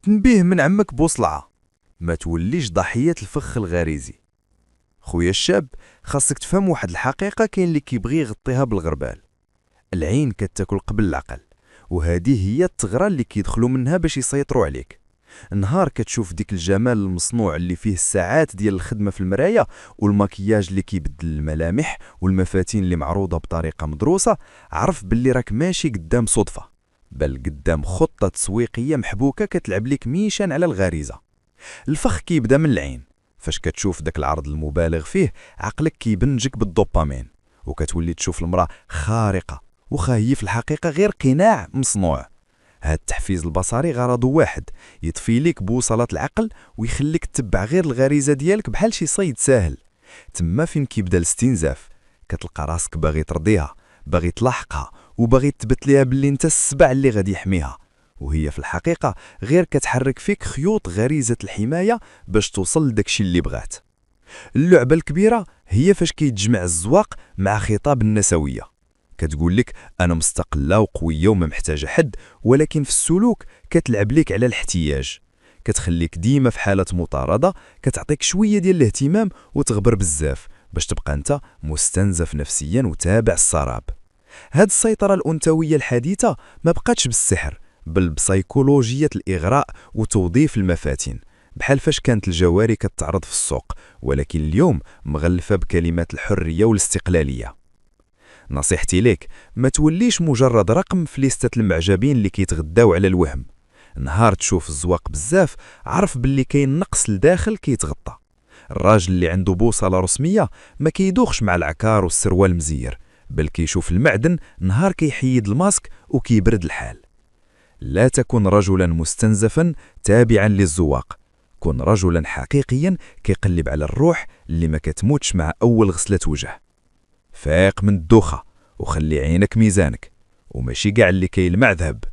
تنبيه من عمك بوصلعة: ما توليش ضحية الفخ الغريزي. خويا الشاب، خاصك تفهم واحد الحقيقة كاين اللي كيبغي يغطيها بالغربال. العين كتاكل قبل العقل، وهذه هي الثغرة اللي كيدخلوا منها باش يسيطروا عليك. نهار كتشوف ديك الجمال المصنوع اللي فيه الساعات ديال الخدمة في المراية، والمكياج اللي كيبدل الملامح، والمفاتين اللي معروضة بطريقة مدروسة، عرف باللي راك ماشي قدام صدفة، بل قدام خطة تسويقية محبوكة كتلعب لك ميشان على الغريزة. الفخ كيبدا من العين. فاش كتشوف داك العرض المبالغ فيه، عقلك كيبنجك بالدوبامين، وكتولي تشوف المرأة خارقة، وخا هي في الحقيقة غير قناع مصنوع. هاد التحفيز البصري غرضه واحد: يطفي ليك بوصلة العقل ويخليك تتبع غير الغريزة ديالك بحال شي صيد ساهل. تما فين كيبدا الاستنزاف، كتلقى راسك باغي ترضيها، باغي تلاحقها، وباغي تثبت ليها باللي انت السبع اللي غادي يحميها، وهي في الحقيقة غير كتحرك فيك خيوط غريزة الحماية باش توصل لداكشي اللي بغات. اللعبة الكبيرة هي فاش كيتجمع الزواق مع خطاب النسوية. كتقول لك أنا مستقلة وقوية وما محتاجة حد، ولكن في السلوك كتلعب لك على الاحتياج. كتخليك ديما في حالة مطاردة، كتعطيك شوية ديال الاهتمام وتغبر بزاف باش تبقى انت مستنزف نفسيا وتابع السراب. هاد السيطرة الأنثوية الحديثة ما بقاتش بالسحر، بل بسيكولوجية الإغراء وتوظيف المفاتن، بحال فاش كانت الجواري كتعرض في السوق، ولكن اليوم مغلفة بكلمات الحرية والاستقلالية. نصيحتي ليك: ما توليش مجرد رقم في ليستة المعجبين اللي كيتغداو على الوهم. نهار تشوف الزواق بزاف، عرف باللي كاين نقص لداخل كيتغطى. الراجل اللي عنده بوصلة رسمية ما كيدوخش مع العكار والسروال المزير، بل كيشوف المعدن نهار كيحيد الماسك وكيبرد الحال. لا تكن رجلا مستنزفا تابعا للزواق، كن رجلا حقيقيا كيقلب على الروح اللي ما كتموتش مع أول غسلة وجه. فايق من الدوخة، وخلي عينك ميزانك، وماشي قاع اللي كيلمع ذهب.